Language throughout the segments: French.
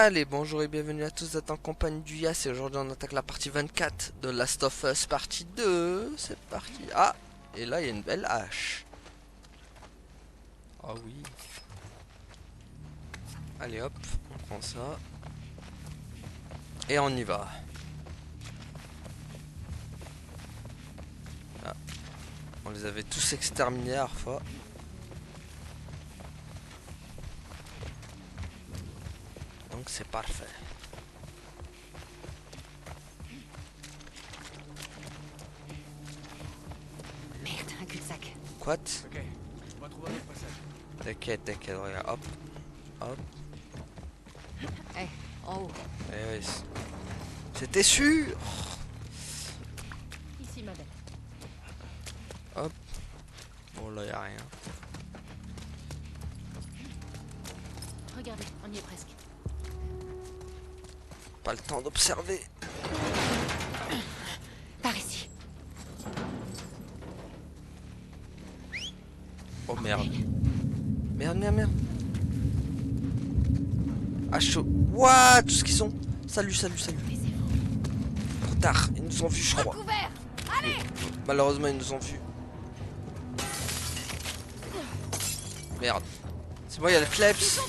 Allez, bonjour et bienvenue à tous, vous êtes en compagnie du Yas et aujourd'hui on attaque la partie 24 de Last of Us partie 2. C'est parti. Ah, et là il y a une belle hache. Ah oui. Allez hop, on prend ça. Et on y va. Ah, on les avait tous exterminés à la fois. Donc c'est parfait. Merde, un cul-de-sac. Quoi? Ok, on va trouver un autre passage. T'inquiète, regarde, hop, hop. Eh, en haut. Eh oui, c'était sûr. Ici, ma belle. Hop. Bon là y a rien. Regardez, on y est presque. Pas le temps d'observer. Par ici. Oh merde. Merde. Ah chaud. What? Tout ce qu'ils sont. Salut. Taisez-vous. Trop tard. Ils nous ont vus, je crois. Couvert. Allez. Malheureusement, ils nous ont vus. Merde. C'est bon, il y a le kleps.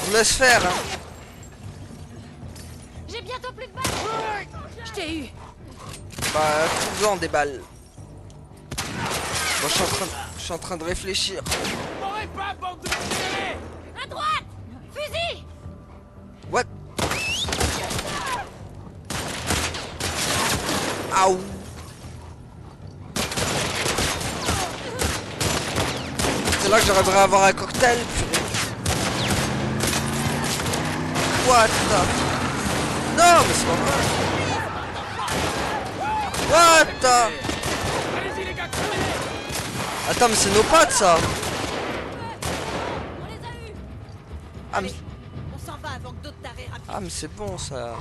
On laisse faire, hein. J'ai bientôt plus de balles. Je t'ai eu. Bah, trouve-en des balles. Moi, je suis en train de réfléchir. M'aurais pas, bande de tirer. À droite. Fusil. What? Aouh. C'est là que j'aimerais avoir un cocktail. What the... Non, mais c'est pas vrai. What the... Allez-y les gars, crevez. Attends, mais c'est nos potes, ça. On les a eus. Ah, mais, On s'en va avant que d'autres tarés rapident. ah, mais c'est bon, ça.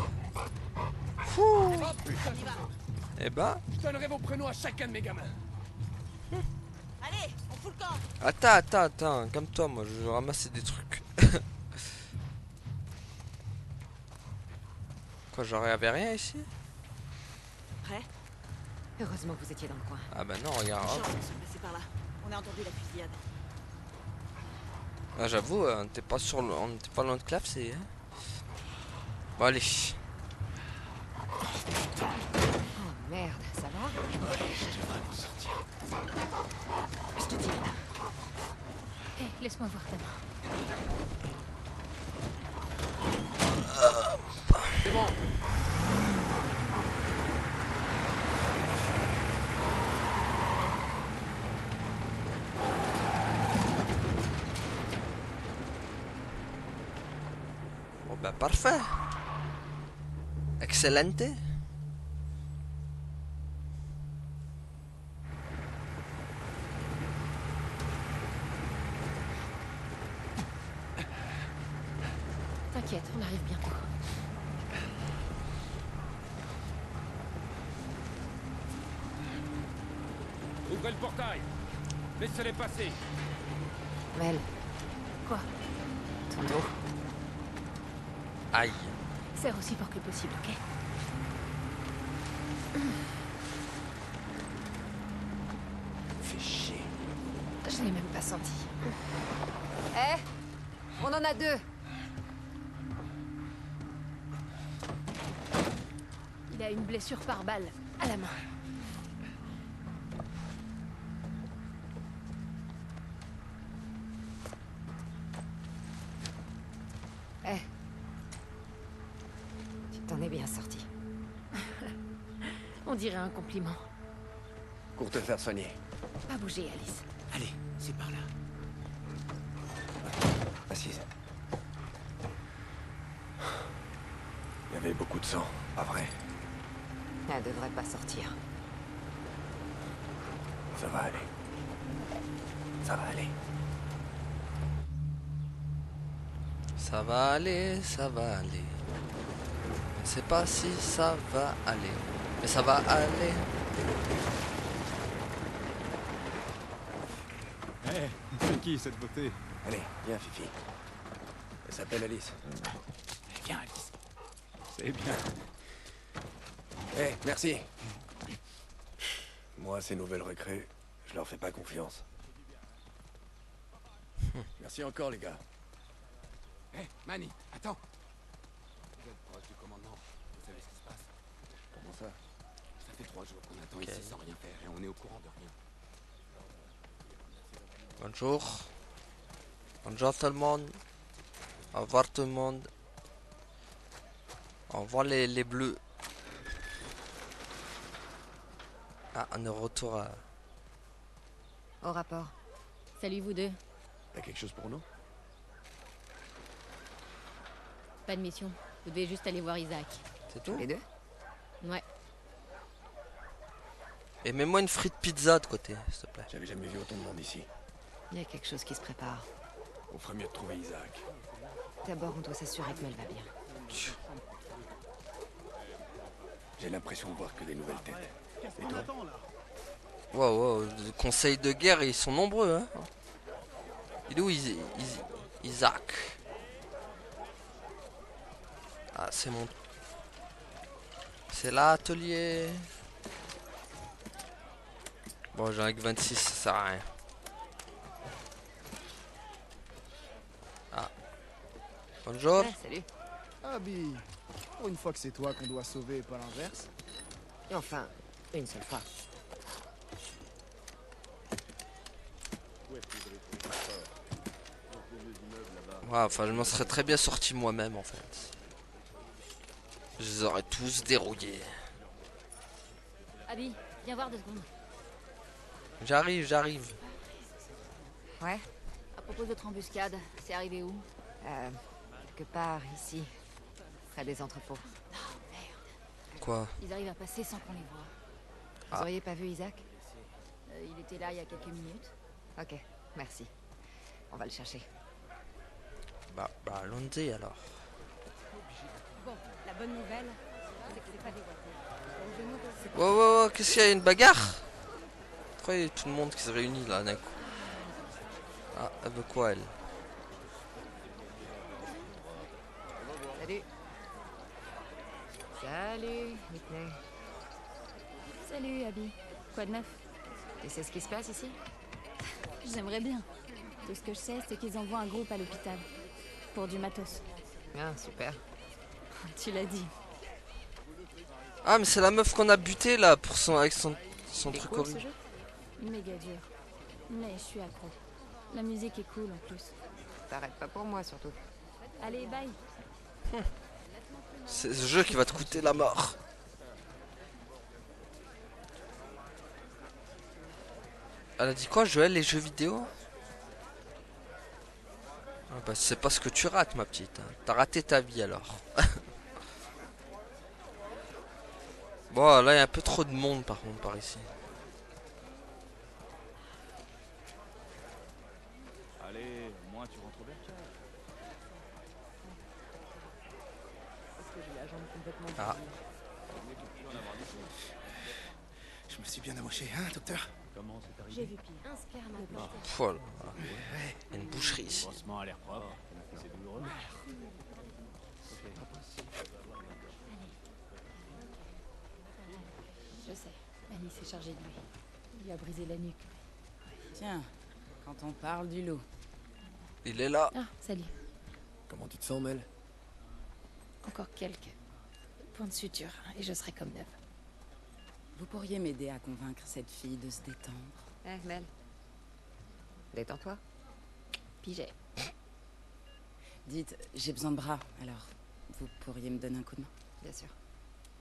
Fouh. Oh putain, Eh ben... je donnerai vos prénoms à chacun de mes gamins. Allez, on fout le camp. Attends. Calme-toi, moi, je vais ramasser des trucs. Quoi, j'avais rien ici? Prêt? Heureusement que vous étiez dans le coin. Ah bah non, regarde. Chance, Hop. ils sont passés par là. On a entendu la fusillade. Ah, j'avoue, on n'était pas sur on n'était pas loin de clavser, hein. Bon, allez. Oh merde, ça va? Je te dis. Hé, laisse-moi voir ta main. C'est bon. Bon bah parfait. Excellente. T'inquiète, on arrive bientôt. Ouvrez le portail. Laissez-les passer. Mel. Quoi? Ton dos. Aïe. Serre aussi fort que possible, ok? Fais chier. Je l'ai même pas senti. Eh, on en a deux. Il a une blessure par balle à la main. Eh, tu t'en es bien sorti. On dirait un compliment. Pour te faire soigner. Pas bouger, Alice. Allez, c'est par là. Assise. Il y avait beaucoup de sang, pas vrai? Elle devrait pas sortir. Ça va aller. Ça va aller. Ça va aller. Je sais pas si ça va aller. Mais ça va aller. Eh, c'est qui cette beauté? Allez, viens, Fifi. Elle s'appelle Alice. Viens, Alice. C'est bien. Eh, merci. Moi, ces nouvelles recrues, je leur fais pas confiance. Merci encore, les gars. Hé, Manny, attends. Vous êtes proche du commandement. Vous savez ce qui se passe. Comment ça? Ça fait 3 jours qu'on attend Ok. ici sans rien faire et on est au courant de rien. Bonjour. Bonjour tout le monde. Au revoir tout le monde. Au revoir les bleus. Ah, on est de retour à... Au rapport. Salut vous deux. T'as quelque chose pour nous? Pas de mission. Vous devez juste aller voir Isaac. C'est tout? Les deux? Ouais. Et mets-moi une frite pizza de côté, s'il te plaît. J'avais jamais vu autant de monde ici. Il y a quelque chose qui se prépare. On ferait mieux de trouver Isaac. D'abord, on doit s'assurer que Mel va bien. J'ai l'impression de voir que des nouvelles têtes. Et toi? Wow, les conseils de guerre, ils sont nombreux, hein. Il est où Isaac? Ah, c'est mon... C'est l'atelier. Bon, j'en ai que 26, ça sert à rien. Ah. Bonjour. Ouais, salut. Abby, pour une fois que c'est toi qu'on doit sauver et pas l'inverse. Enfin, une seule fois. Ouais, enfin, je m'en serais très bien sorti moi-même, en fait. Je les aurais tous dérouillés. Abby, viens voir 2 secondes. J'arrive. Ouais? À propos de votre embuscade, c'est arrivé où? Quelque part, ici. Près des entrepôts. Quoi? Ils arrivent à passer sans qu'on les voit. Vous Ah. auriez pas vu Isaac? Il était là il y a quelques minutes. Ok, merci. On va le chercher. Bah, allons-y alors. Bon, la bonne nouvelle, c'est que c'est pas des voitures. Ouais, qu'est-ce qu'il y a? Une bagarre? Pourquoi il y a tout le monde qui se réunit là d'un coup? Ah, elle veut quoi, elle? Salut. Salut, Whitney. Salut Abby. Quoi de neuf? Tu sais ce qui se passe ici? J'aimerais bien. Tout ce que je sais, c'est qu'ils envoient un groupe à l'hôpital. Pour du matos. Ah, super. Tu l'as dit. Ah, mais c'est la meuf qu'on a butée là pour avec son C'est truc cool, ce horrible. jeu? Méga dur. Mais je suis accro. La musique est cool en plus. T'arrêtes pas pour moi, surtout. Allez, bye. C'est ce jeu qui va te coûter la mort. Elle a dit quoi, Joël, les jeux vidéo? Ah bah c'est pas ce que tu rates, ma petite. Hein. T'as raté ta vie alors. Bon, là il y a un peu trop de monde par contre par ici. Allez, au moins tu rentres au bercail. Ah, Je me suis bien amoché, hein, docteur? Comment c'est arrivé? J'ai vu pire. Un sperme à portée. voilà. Il y a une boucherie ici. Le pansement a l'air propre. C'est douloureux. Je sais. Annie s'est chargée de lui. Il lui a brisé la nuque. Tiens, quand on parle du loup, Il est là. Ah, salut. Comment tu te sens, Mel? Encore quelques points de suture et je serai comme neuve. vous pourriez m'aider à convaincre cette fille de se détendre. Eh, Mel. Détends-toi. Pigé. Dites, j'ai besoin de bras, alors vous pourriez me donner un coup de main? Bien sûr.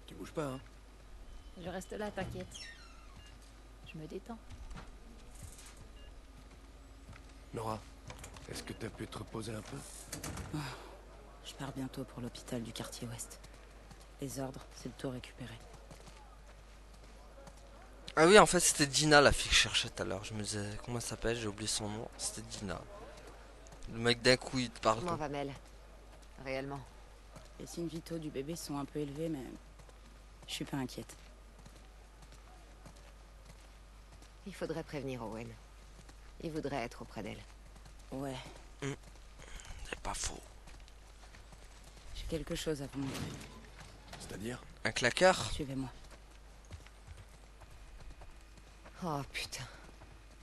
Tu bouges pas, hein? Je reste là, t'inquiète. Je me détends. Nora, est-ce que t'as pu te reposer un peu? Je pars bientôt pour l'hôpital du quartier ouest. Les ordres, c'est de tout récupérer. Ah oui, en fait c'était Dina la fille que je cherchais tout à l'heure. Je me disais, comment elle s'appelle? J'ai oublié son nom. C'était Dina. Le mec d'un coup il te parle. Comment va Mel? Réellement. Les signes vitaux du bébé sont un peu élevés, mais je suis pas inquiète. Il faudrait prévenir Owen. Il voudrait être auprès d'elle. Ouais, C'est pas faux. quelque chose à vous montrer. C'est-à-dire? Un claqueur? Suivez-moi. Oh putain,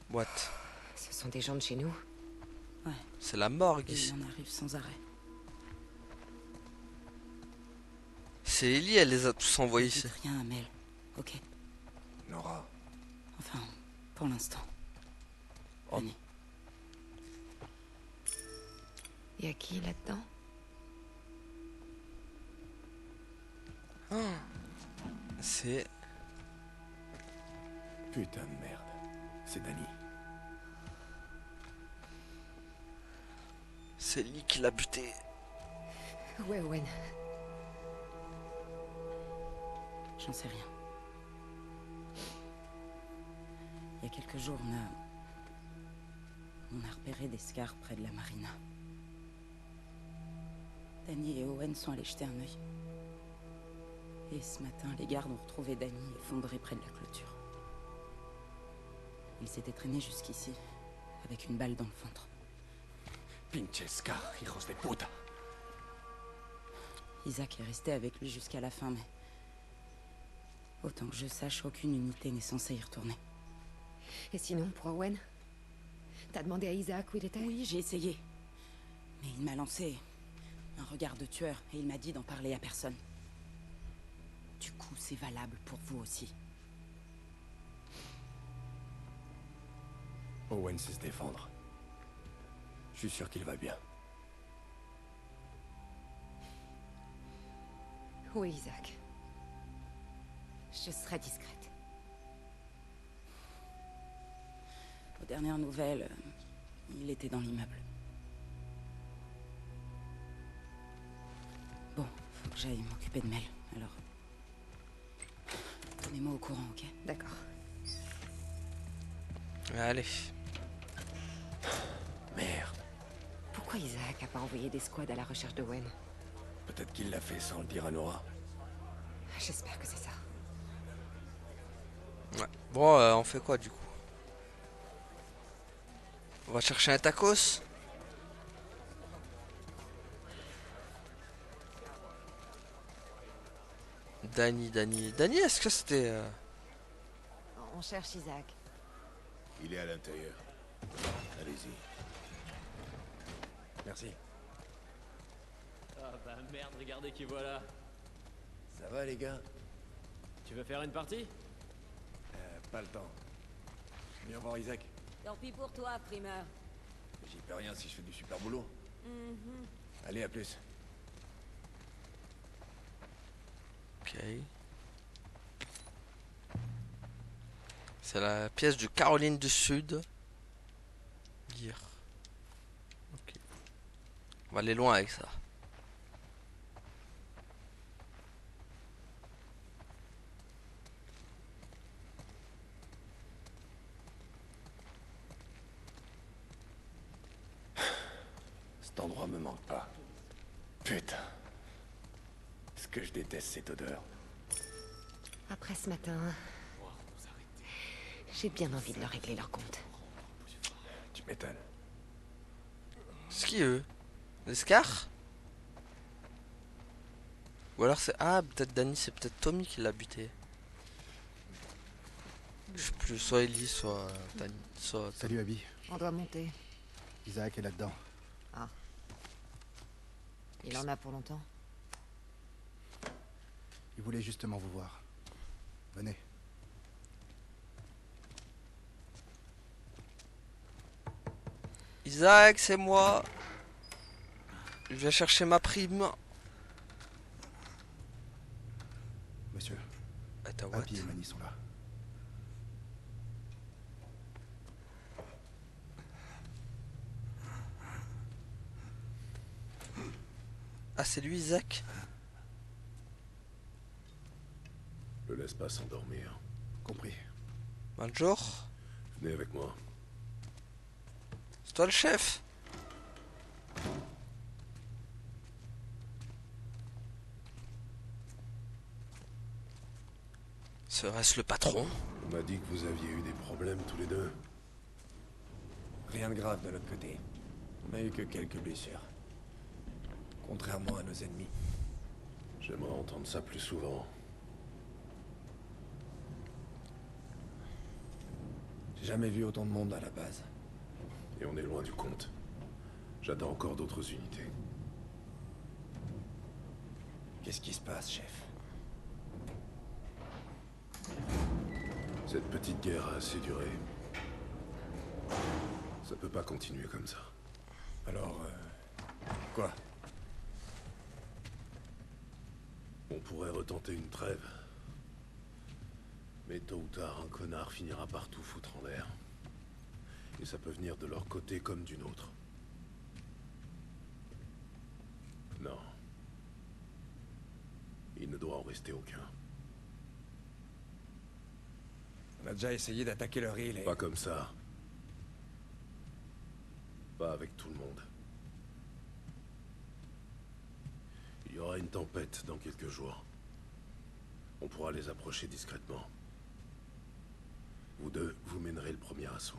What? ce sont des gens de chez nous. C'est la morgue Et ici. il en arrive sans arrêt. C'est Ellie, elle les a tous envoyés ici. Dites rien à Mel, ok? Nora. Enfin, pour l'instant. Oh. Venez. Y a qui là-dedans? C'est... Putain de merde. C'est Danny. C'est Ellie qui l'a buté. Où est Owen? J'en sais rien. Il y a quelques jours, on a repéré des scars près de la marina. Danny et Owen sont allés jeter un œil. Et ce matin, les gardes ont retrouvé Danny effondré près de la clôture. Il s'était traîné jusqu'ici, avec une balle dans le ventre. Pinchesca, hijos de puta. Isaac est resté avec lui jusqu'à la fin, mais... autant que je sache, aucune unité n'est censée y retourner. Et sinon, pour Owen? T'as demandé à Isaac où il était? Oui, j'ai essayé. Mais il m'a lancé un regard de tueur et il m'a dit d'en parler à personne. Du coup, c'est valable pour vous aussi. Owen sait se défendre. Je suis sûr qu'il va bien. Où est Isaac? Je serai discrète. Aux dernières nouvelles, il était dans l'immeuble. Bon, faut que j'aille m'occuper de Mel, alors... tenez-moi au courant, ok? D'accord. Allez. Merde. Pourquoi Isaac a pas envoyé des squads à la recherche d'Owen? Peut-être qu'il l'a fait sans le dire à Nora. J'espère que c'est ça. Ouais. Bon, on fait quoi du coup? On va chercher un tacos? Danny, est-ce que c'était... On cherche Isaac. Il est à l'intérieur. Allez-y. Merci. Ah bah merde, regardez qui voilà. Ça va les gars? Tu veux faire une partie? Pas le temps. Viens voir Isaac. Tant pis pour toi, primeur. J'y peux rien si je fais du super boulot. Allez, à plus. Ok. C'est la pièce de Caroline du Sud. Gear. Ok. On va aller loin avec ça. Cet endroit me manque pas. Putain. Ce que je déteste cette odeur. Après ce matin, j'ai bien envie de leur régler leur compte. Tu m'étonnes. C'est qui eux? Les Scars? Ou alors c'est... Ah, peut-être Danny, c'est peut-être Tommy qui l'a buté. Je sais plus, soit Ellie, soit Danny, soit... Salut Abby. On doit monter. Isaac est là-dedans. Il en a pour longtemps. Il voulait justement vous voir. Venez. Isaac, c'est moi. Je viens chercher ma prime. Monsieur, Attends, what? Abby et Manny sont là. Ah, c'est lui, Isaac? Le laisse pas s'endormir. Compris. Bonjour. Venez avec moi. C'est toi le chef? Serait-ce le patron? On m'a dit que vous aviez eu des problèmes tous les deux. Rien de grave de notre côté. On a eu que quelques blessures. Contrairement à nos ennemis. J'aimerais entendre ça plus souvent. J'ai jamais vu autant de monde à la base. Et on est loin du compte. J'attends encore d'autres unités. Qu'est-ce qui se passe, chef? Cette petite guerre a assez duré. Ça peut pas continuer comme ça. Alors, quoi? On pourrait retenter une trêve. Mais tôt ou tard, un connard finira par tout foutre en l'air. Et ça peut venir de leur côté comme d'une autre. Non. Il ne doit en rester aucun. On a déjà essayé d'attaquer leur île et... Pas comme ça. Pas avec tout le monde. Il y aura une tempête dans quelques jours. On pourra les approcher discrètement. Vous deux, vous mènerez le premier assaut.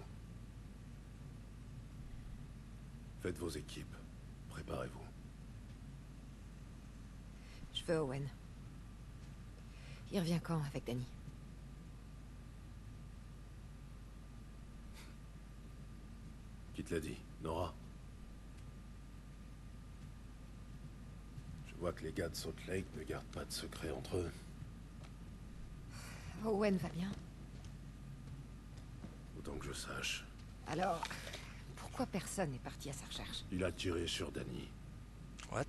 Faites vos équipes. Préparez-vous. Je veux Owen. Il revient quand avec Danny? Qui te l'a dit, Nora? Je vois que les gars de Salt Lake ne gardent pas de secret entre eux. Owen va bien. Autant que je sache. Alors, pourquoi personne n'est parti à sa recherche? Il a tiré sur Danny. What?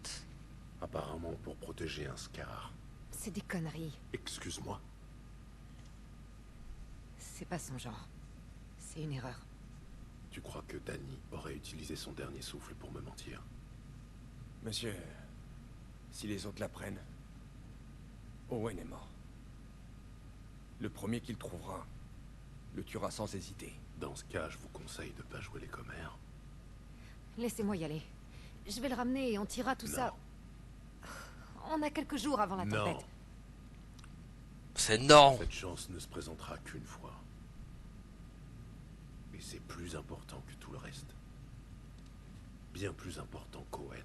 Apparemment pour protéger un Scar. C'est des conneries. Excuse-moi. C'est pas son genre. C'est une erreur. Tu crois que Danny aurait utilisé son dernier souffle pour me mentir? Monsieur, si les autres l'apprennent, Owen est mort. Le premier qu'il trouvera le tuera sans hésiter. Dans ce cas, je vous conseille de pas jouer les commères. Laissez-moi y aller. Je vais le ramener et on tirera tout ça. On a quelques jours avant la tempête. Non. C'est non. Cette chance ne se présentera qu'une fois. Et c'est plus important que tout le reste. Bien plus important qu'Owen.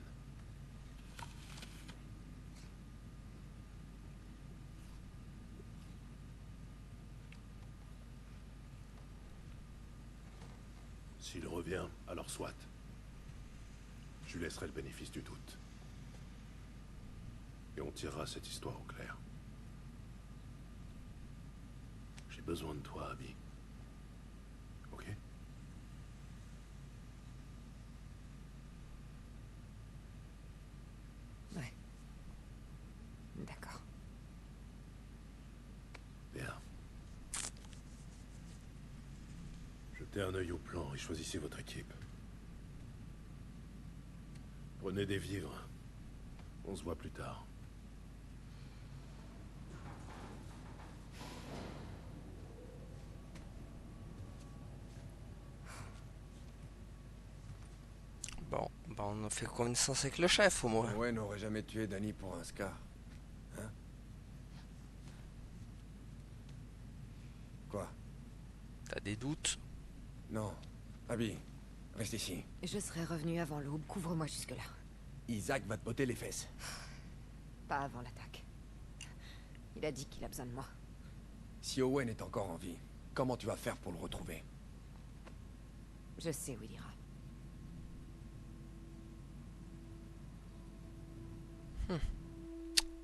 S'il revient, alors soit. Je lui laisserai le bénéfice du doute. Et on tirera cette histoire au clair. J'ai besoin de toi, Abby. Ok? Ouais. D'accord. Bien. Jetez un œil au plan et choisissez votre équipe. Prenez des vivres. On se voit plus tard. Bon, bah on a fait connaissance avec le chef au moins. Owen n'aurait jamais tué Danny pour un Scar. Hein? Quoi? T'as des doutes? Non. Abby, reste ici. Je serai revenu avant l'aube. Couvre-moi jusque-là. Isaac va te botter les fesses. Pas avant l'attaque. Il a dit qu'il a besoin de moi. Si Owen est encore en vie, comment tu vas faire pour le retrouver? Je sais où il ira.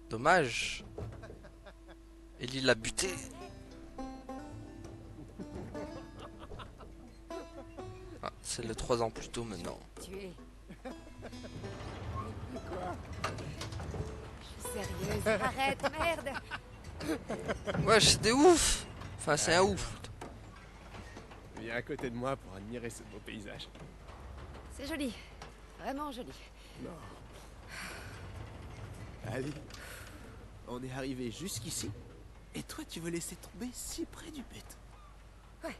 Dommage. Ellie l'a buté. Ah, c'est le 3 ans plus tôt maintenant. Tu es. Quoi? Je suis sérieuse. Arrête, merde. Ouais, c'est des ouf. Enfin, c'est un ouf. Viens à côté de moi pour admirer ce beau paysage. C'est joli. Vraiment joli. Non. Allez. On est arrivé jusqu'ici. Et toi, tu veux laisser tomber si près du but. Ouais.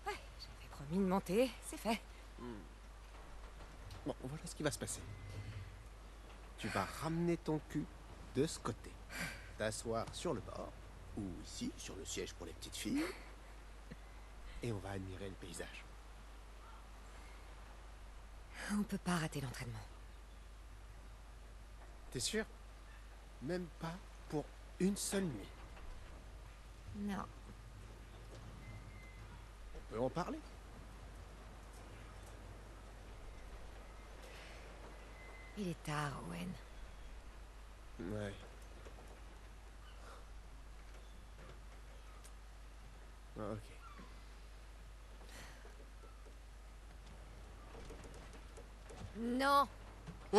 Ouais, j'avais promis de monter. C'est fait. Bon, voilà ce qui va se passer. Tu vas ramener ton cul de ce côté. T'asseoir sur le bord. Ou ici, sur le siège pour les petites filles. Et on va admirer le paysage. On peut pas rater l'entraînement. T'es sûr? Même pas pour une seule nuit. Non. On peut en parler? Il est tard, Owen. Ouais. Ah, ok. Non. Mm.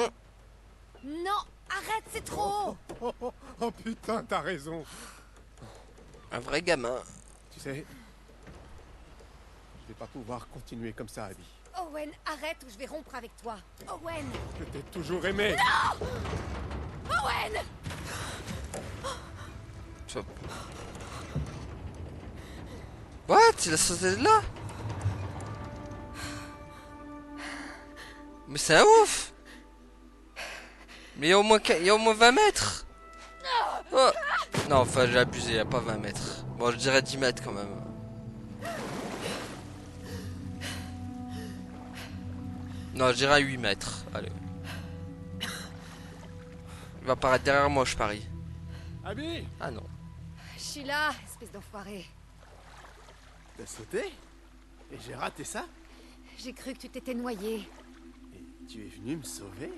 Non, arrête, c'est trop. Oh putain, t'as raison. Un vrai gamin. Tu sais, je vais pas pouvoir continuer comme ça, Abby. Owen, arrête ou je vais rompre avec toi. Owen. Je t'ai toujours aimé. Owen. Ça- What? Il a sauté de là? Mais c'est un ouf! Mais il y a au moins 20 mètres! Oh. Non, enfin j'ai abusé, il n'y a pas 20 mètres. Bon, je dirais 10 mètres quand même. Non, je dirais 8 mètres. Allez. Il va apparaître derrière moi, je parie. Abby, Ah non. Je suis là, espèce d'enfoiré. t'as sauté? Et j'ai raté ça? J'ai cru que tu t'étais noyé. Et tu es venu me sauver?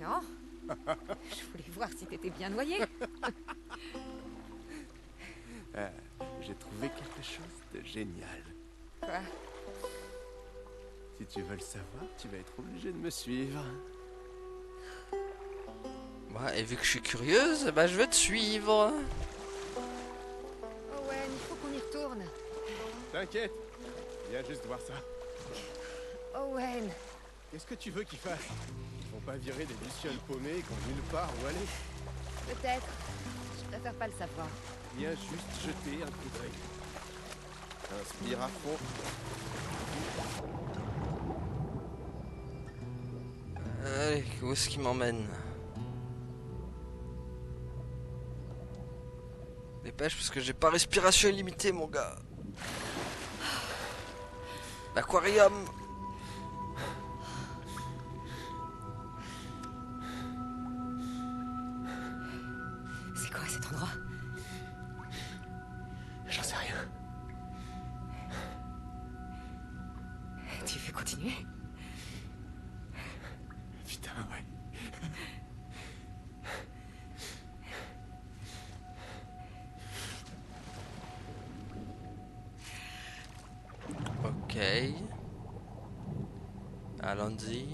Non? Je voulais voir si t'étais bien noyé. J'ai trouvé quelque chose de génial. Quoi? Si tu veux le savoir, tu vas être obligé de me suivre. Ouais, et vu que je suis curieuse, bah je vais te suivre. Owen, il faut qu'on y retourne. T'inquiète, viens juste voir ça. Owen. Qu'est-ce que tu veux qu'ils fassent? Ils vont pas virer des lucioles paumées qui ont nulle part où aller. Peut-être. Je préfère pas le savoir. Viens juste jeter un coup d'œil. Inspire à fond. Allez, où est-ce qu'il m'emmène? Dépêche parce que j'ai pas respiration illimitée, mon gars. L'aquarium. C'est quoi cet endroit? J'en sais rien. Tu veux continuer? Putain, ouais. Ok. Allons-y.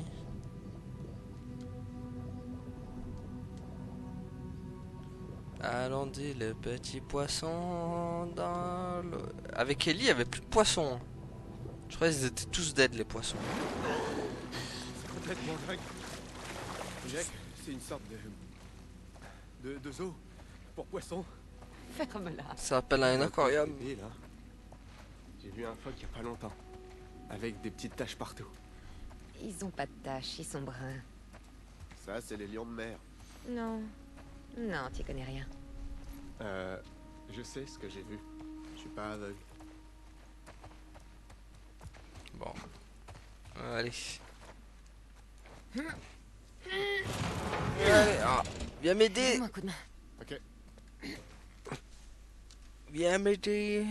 Allons-y, le petit poisson dans l'eau. Avec Ellie, il y avait plus de poissons. Je crois qu'ils étaient tous dead, les poissons. C'est complètement dingue. Jack, c'est une sorte de zoo pour poissons. Ferme-la. Ça s'appelle un aquarium. Et là, j'ai vu un phoque il y a pas longtemps, avec des petites taches partout. Ils ont pas de taches, ils sont bruns. Ça, c'est les lions de mer. Non. Non, tu connais rien. Je sais ce que j'ai vu. Je suis pas aveugle. Bon. Allez. Allez, ah, viens m'aider. Donne-moi un coup de main. Ok. Viens m'aider.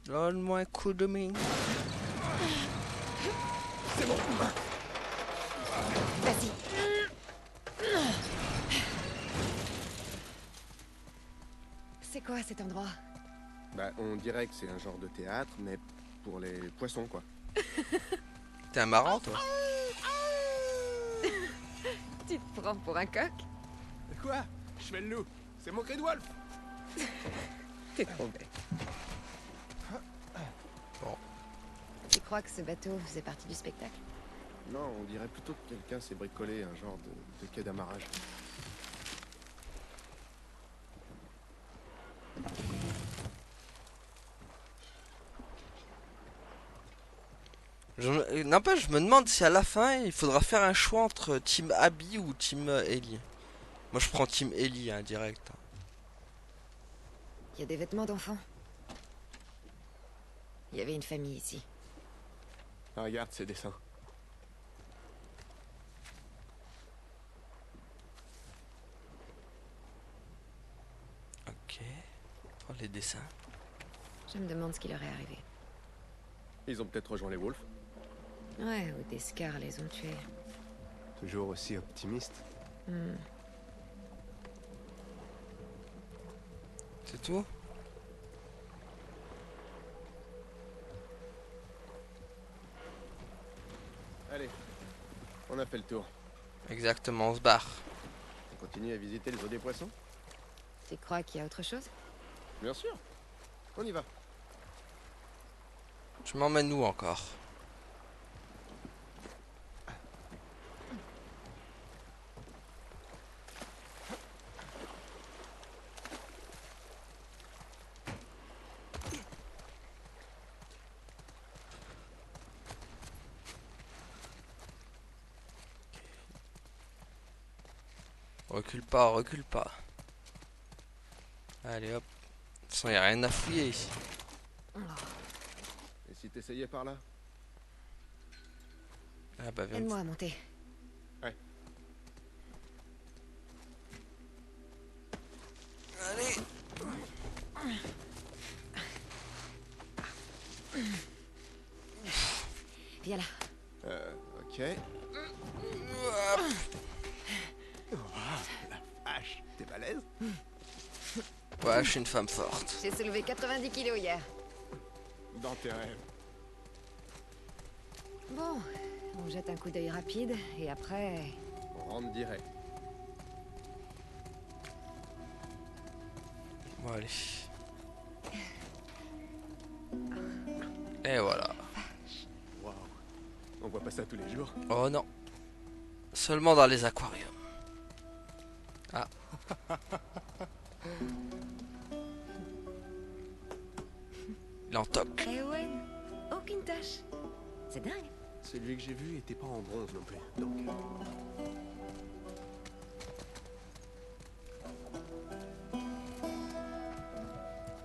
Donne-moi un coup de main. Vas-y. C'est quoi cet endroit? Bah, on dirait que c'est un genre de théâtre, mais pour les poissons, quoi. T'es un marrant, toi. Tu te prends pour un coq? Quoi? Je fais le loup. C'est mon cri de Wolf. T'es trop bête. Bon. Tu crois que ce bateau faisait partie du spectacle? Non, on dirait plutôt que quelqu'un s'est bricolé un genre de quai d'amarrage. N'empêche, je me demande si à la fin il faudra faire un choix entre Team Abby ou Team Ellie. Moi je prends Team Ellie, hein, direct. Il y a des vêtements d'enfants. Il y avait une famille ici. Ah, regarde ces dessins. Oh, les dessins. Je me demande ce qui leur est arrivé. Ils ont peut-être rejoint les Wolves. Ouais, ou des Scars les ont tués. Toujours aussi optimiste. C'est tout? Allez, on a fait le tour. Exactement, on se barre. On continue à visiter les eaux des poissons? Tu crois qu'il y a autre chose? Bien sûr. On y va. Tu m'emmènes où encore? Recule pas, recule pas. Allez hop. De toute façon, y a rien à fouiller ici. Et si t'essayais par là? Ah bah viens. Aide-moi à monter. Ouais. Allez. Viens là. Ok. La vache, t'es balèze? Ouais, je suis une femme forte. J'ai soulevé 90 kilos hier. Dans tes rêves. Bon, on jette un coup d'œil rapide et après... On rentre direct. Bon allez. Et voilà. Waouh. On voit pas ça tous les jours. Oh non. Seulement dans les aquariums. Ah. Il en toque. Eh ouais, aucune tâche. C'est dingue. Celui que j'ai vu était pas en bronze non plus. Donc.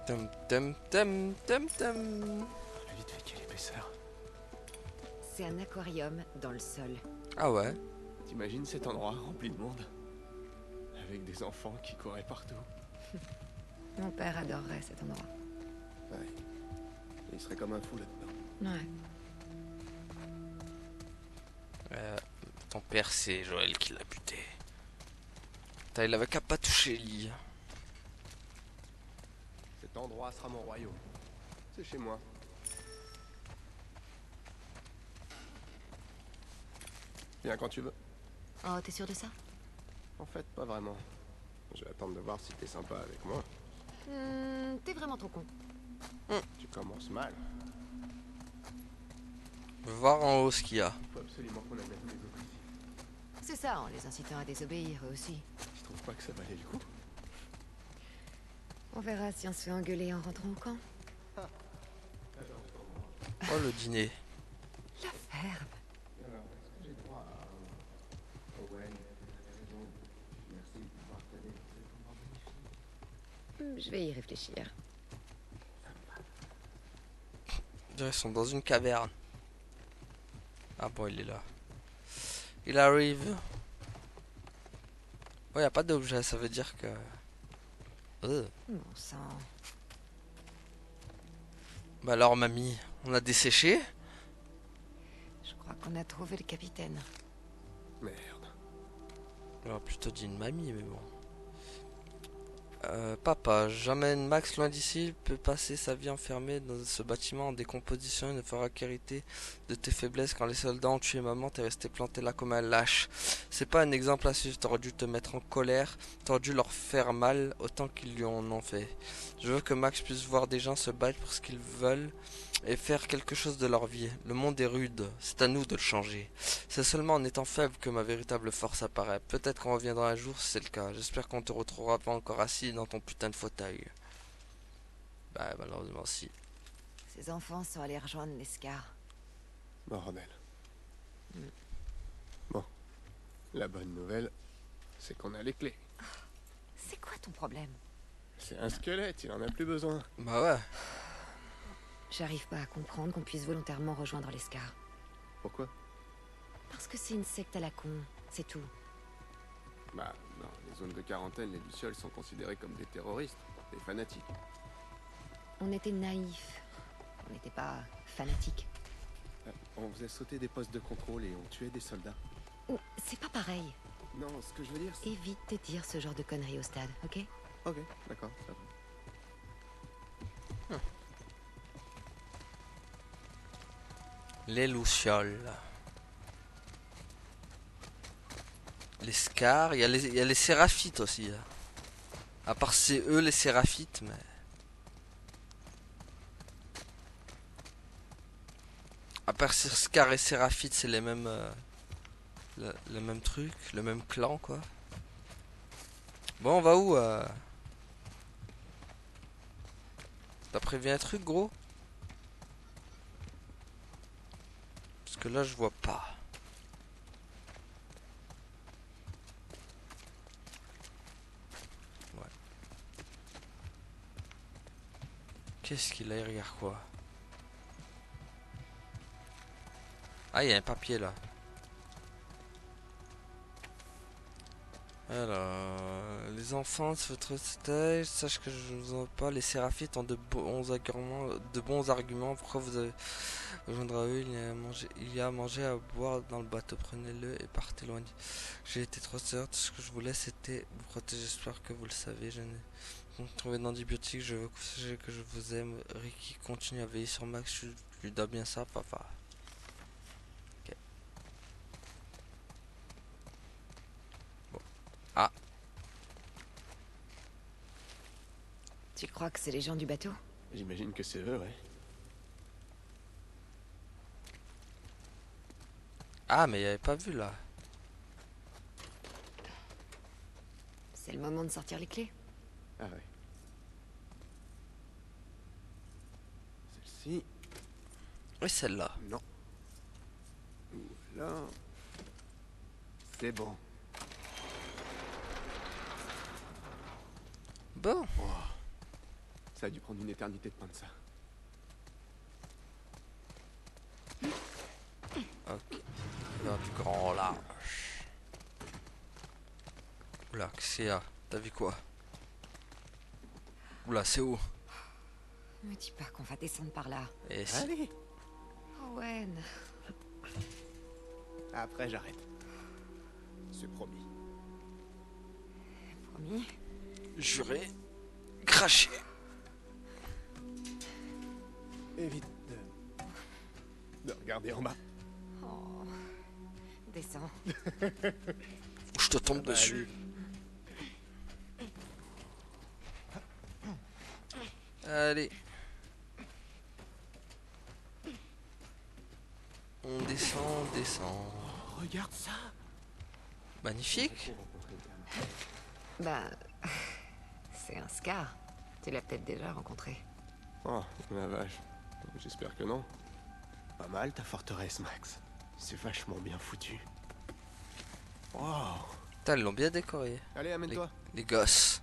Tum tum tum tum tum. La vite fait, quelle épaisseur. C'est un aquarium dans le sol. Ah ouais. T'imagines cet endroit rempli de monde? Avec des enfants qui couraient partout. Mon père adorerait cet endroit. Ouais. Il serait comme un fou là-dedans. Ouais. Ton père, c'est Joël qui l'a buté. Putain, il avait qu'à pas toucher le lit. Cet endroit sera mon royaume. C'est chez moi. Viens quand tu veux. Oh, t'es sûr de ça? En fait, pas vraiment. Je vais attendre de voir si t'es sympa avec moi. T'es vraiment trop con. Tu commences mal. Voir en haut ce qu'il y a. Il faut absolument qu'on amène les autres ici. C'est ça, en les incitant à désobéir, eux aussi. Tu trouves pas que ça valait le coup? On verra si on se fait engueuler en rentrant au camp. Oh le dîner. La ferme. Je vais y réfléchir. Ils sont dans une caverne. Ah bon, il est là. Il arrive. Oh, y a pas d'objet, ça veut dire que... Bon sang. Bah alors, mamie, on a desséché? Je crois qu'on a trouvé le capitaine. Merde. J'aurais plutôt dit une mamie, mais bon. Papa, j'emmène Max loin d'ici. Il peut passer sa vie enfermé dans ce bâtiment en décomposition. Il ne fera qu'hériter de tes faiblesses. Quand les soldats ont tué maman, t'es resté planté là comme un lâche. C'est pas un exemple à suivre. T'aurais dû te mettre en colère. T'aurais dû leur faire mal autant qu'ils lui en ont fait. Je veux que Max puisse voir des gens se battre pour ce qu'ils veulent et faire quelque chose de leur vie. Le monde est rude. C'est à nous de le changer. C'est seulement en étant faible que ma véritable force apparaît. Peut-être qu'on reviendra un jour si c'est le cas. J'espère qu'on te retrouvera pas encore assis dans ton putain de fauteuil. Bah malheureusement si. Ces enfants sont allés rejoindre les Scars. Bordel. Bon. La bonne nouvelle, c'est qu'on a les clés. C'est quoi ton problème? C'est un squelette, il en a plus besoin. Bah ouais. J'arrive pas à comprendre qu'on puisse volontairement rejoindre les Scars. Pourquoi? Parce que c'est une secte à la con, c'est tout. Bah, dans les zones de quarantaine, les Lucioles sont considérés comme des terroristes, des fanatiques. On était naïfs. On n'était pas fanatiques. On faisait sauter des postes de contrôle et on tuait des soldats. Oh, c'est pas pareil. Non, ce que je veux dire, c'est... Évite de dire ce genre de conneries au stade, ok? Ok, d'accord, ça va. Les lucioles. Les scars, il y a les séraphites aussi. Là. À part c'est eux les séraphites, mais... À part c'est Scar et Séraphite, c'est les mêmes... le même truc, le même clan quoi. Bon, on va où T'as prévu un truc gros? Parce que là je vois pas. Ouais. Qu'est-ce qu'il a derrière quoi? Ah, il y a un papier là. Alors, les enfants de votre stage, sache que je vous en pas. Les séraphites ont de bons arguments. Pourquoi vous avez rejoindre à eux? Il y a à manger, à boire dans le bateau. Prenez-le et partez loin. J'ai été 3 heures. Tout ce que je voulais, c'était vous protéger. J'espère que vous le savez. Je n'ai trouvé d'antibiotiques. Je veux que je vous aime. Ricky continue à veiller sur Max. Je lui dois bien ça, papa. Ok. Bon. Ah. Tu crois que c'est les gens du bateau? J'imagine que c'est eux, ouais. Ah, mais il avait pas vu là. C'est le moment de sortir les clés. Ah ouais. Celle-ci... Oui, celle-là. Non. Voilà. C'est bon. Bon. Oh. Ça a dû prendre une éternité de peindre ça. Ok. Vers du grand large. Oula, qu'est-ce qu'il y a? T'as vu quoi? Oula, c'est où? Me dis pas qu'on va descendre par là. Et si... Allez. Owen. Après, j'arrête. C'est promis. Promis? Juré. Craché. Évite de regarder en bas. Oh. Descends. Ou je te tombe dessus. Allez. On descend, on descend. Regarde ça. Magnifique. Bah... C'est un Scar. Tu l'as peut-être déjà rencontré. Oh, la vache. J'espère que non. Pas mal ta forteresse, Max. C'est vachement bien foutu. Wow. Putain, ils l'ont bien décoré. Allez, amène-toi. Les gosses.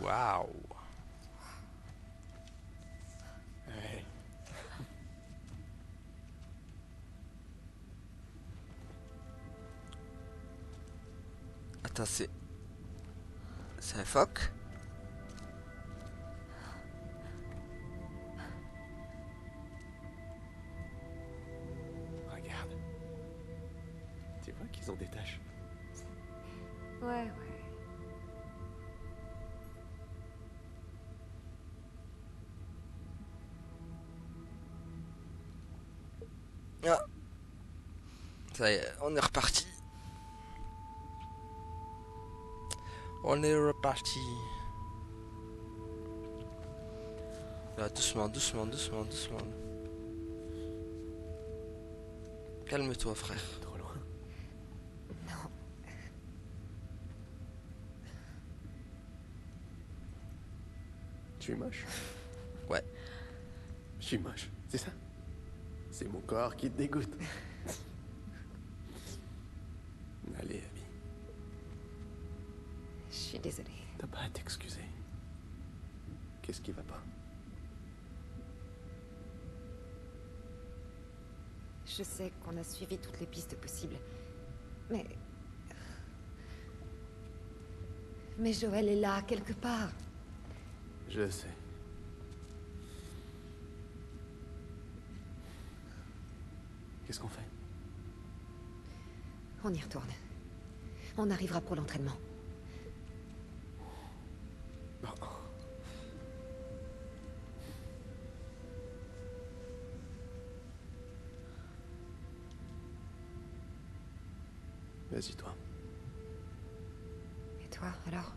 Waouh. Ouais. Attends, c'est... C'est un phoque? Regarde. Tu vois qu'ils ont des taches. Ouais. Ah. Ça y est, on est reparti. On est reparti. Là, doucement. Calme-toi, frère. Trop loin. Non. Je suis moche. Ouais. Je suis moche, c'est ça? C'est mon corps qui te dégoûte. Allez, ami. Je suis désolée. T'as pas à t'excuser. Qu'est-ce qui va pas? Je sais qu'on a suivi toutes les pistes possibles. Mais Mais Joël est là, quelque part. Je sais. Qu'est-ce qu'on fait? On y retourne. On arrivera pour l'entraînement. Vas-y, toi. Et toi, alors?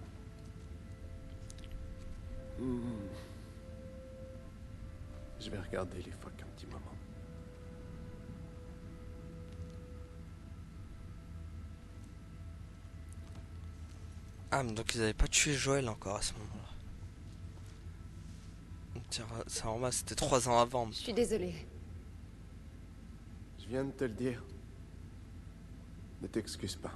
Je vais regarder les phoques un petit moment. Ah, mais donc ils avaient pas tué Joël encore à ce moment-là. Tiens, ça normal, c'était 3 ans avant. Je suis désolée. Je viens de te le dire. Ne t'excuse pas.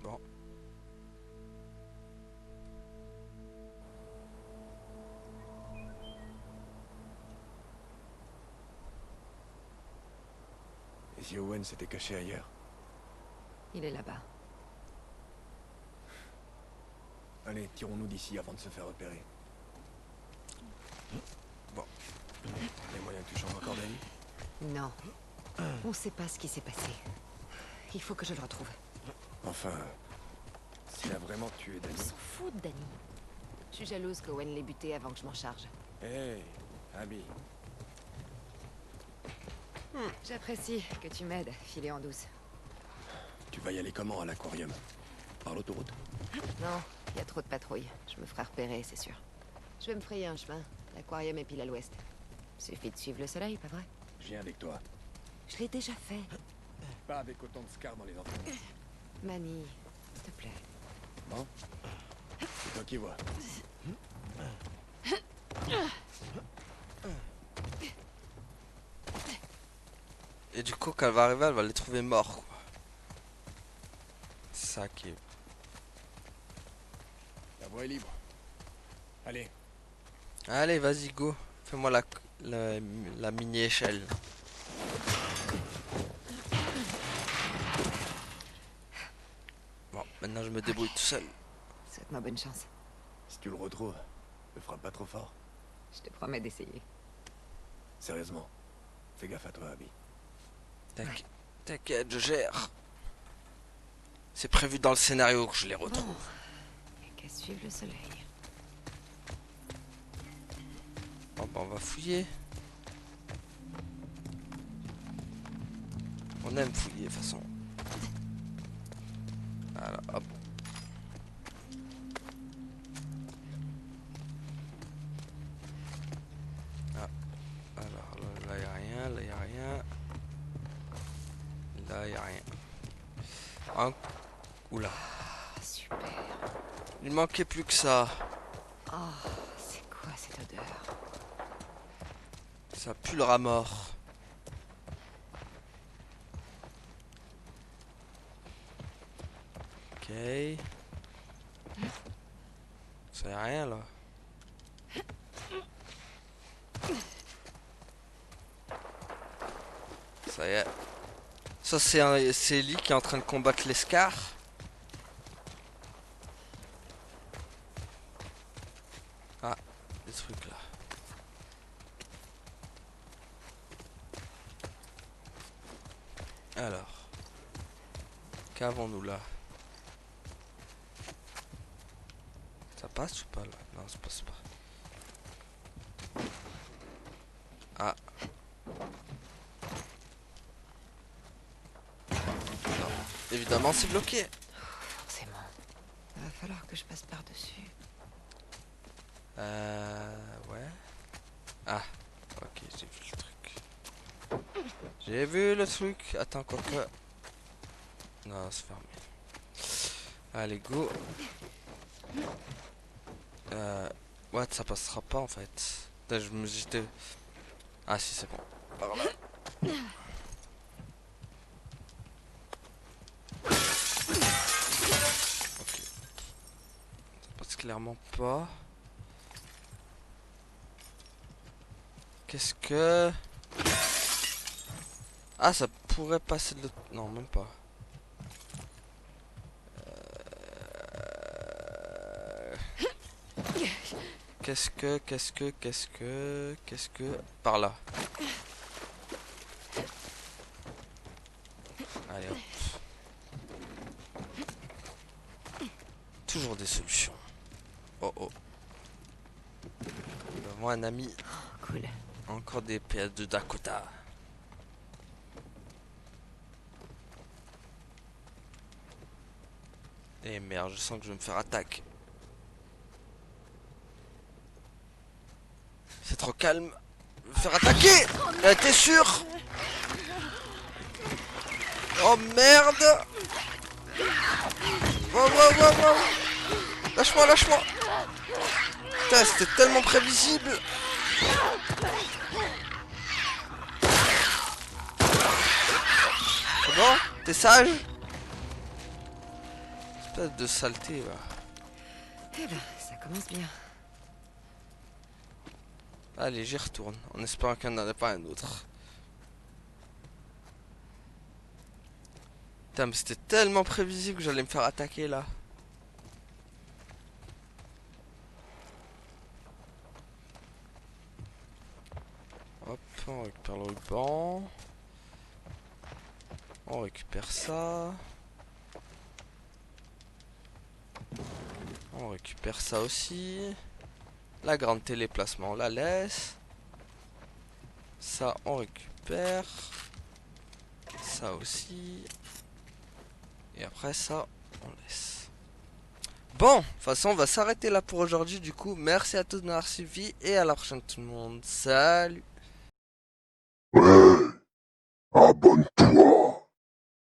Bon. Et si Owen s'était caché ailleurs? Il est là-bas. Allez, tirons-nous d'ici avant de se faire repérer. Bon. Les moyens que tu changes encore d'avis? Non. On sait pas ce qui s'est passé. Il faut que je le retrouve. Enfin... S'il a vraiment tué On Danny... s'en fout, Danny. Je suis jalouse qu'Owen l'ait buté avant que je m'en charge. Hé, Abby. J'apprécie que tu m'aides, filer en douce. Tu vas y aller comment à l'aquarium? Par l'autoroute? Non, il y a trop de patrouilles. Je me ferai repérer, c'est sûr. Je vais me frayer un chemin. L'aquarium est pile à l'ouest. Suffit de suivre le soleil, pas vrai? Je viens avec toi. Je l'ai déjà fait. Pas avec autant de scars dans les entraînements. Manny, s'il te plaît. Bon? C'est toi qui vois. Et du coup, quand elle va arriver, elle va les trouver morts, quoi. C'est ça qui est... La voie est libre. Allez. Allez, vas-y, go. Fais-moi la mini-échelle. Bon, maintenant je me débrouille tout seul. Souhaite-moi bonne chance. Si tu le retrouves, ne frappe pas trop fort. Je te promets d'essayer. Sérieusement. Fais gaffe à toi, Abby. T'inquiète, je gère. C'est prévu dans le scénario que je les retrouve. Bon. Qu'à suivre le soleil. Bon, bah, on va fouiller. On aime fouiller de toute façon. Alors, hop. Ah. Alors, là, y a rien, là, y a rien. Là, y a rien. Ah. Oula. Ah, super. Il manquait plus que ça. Oh, c'est quoi cette odeur? Ça pue le rat mort. Ok. Ça y a rien là. Ça y est. Ça c'est Ellie qui est en train de combattre les Scars. Ah, des trucs là. Alors, qu'avons-nous là? Ça passe ou pas là? Non, ça passe pas. Ah. Non, évidemment c'est bloqué. Forcément. Il va falloir que je passe par-dessus. Ouais. Ah, ok, j'ai vu le truc. J'ai vu le truc. Attends, quoi que... Non, c'est fermé. Allez, go. Ouais, ça passera pas en fait. Putain, je me j'étais... Ah si, c'est bon. Par là. Ok. Ça passe clairement pas. Ok, Qu'est-ce que... Ah, ça pourrait passer de l'autre... Non, même pas. Qu'est-ce que... Par là. Allez, hop. Toujours des solutions. Oh oh. Nous avons un ami. Cool. Encore des PS de Dakota. Et merde, je sens que je vais me faire attaquer. C'est trop calme. Je vais me faire attaquer. T'es sûr? Oh merde. Wow, wow, wow, wow. Lâche-moi, lâche-moi. Putain, c'était tellement prévisible. C'est bon? T'es sage? Espèce de saleté, là. Eh ben, ça commence bien. Allez, j'y retourne, en espérant qu'il n'y en ait pas un autre. Putain, mais c'était tellement prévisible que j'allais me faire attaquer, là. Hop, on récupère le ruban. On récupère ça. On récupère ça aussi. La grande télé placement, on la laisse. Ça, on récupère. Ça aussi. Et après ça, on laisse. Bon, de toute façon, on va s'arrêter là pour aujourd'hui. Du coup, merci à tous de m'avoir suivi. Et à la prochaine tout le monde. Salut. Ouais, abonne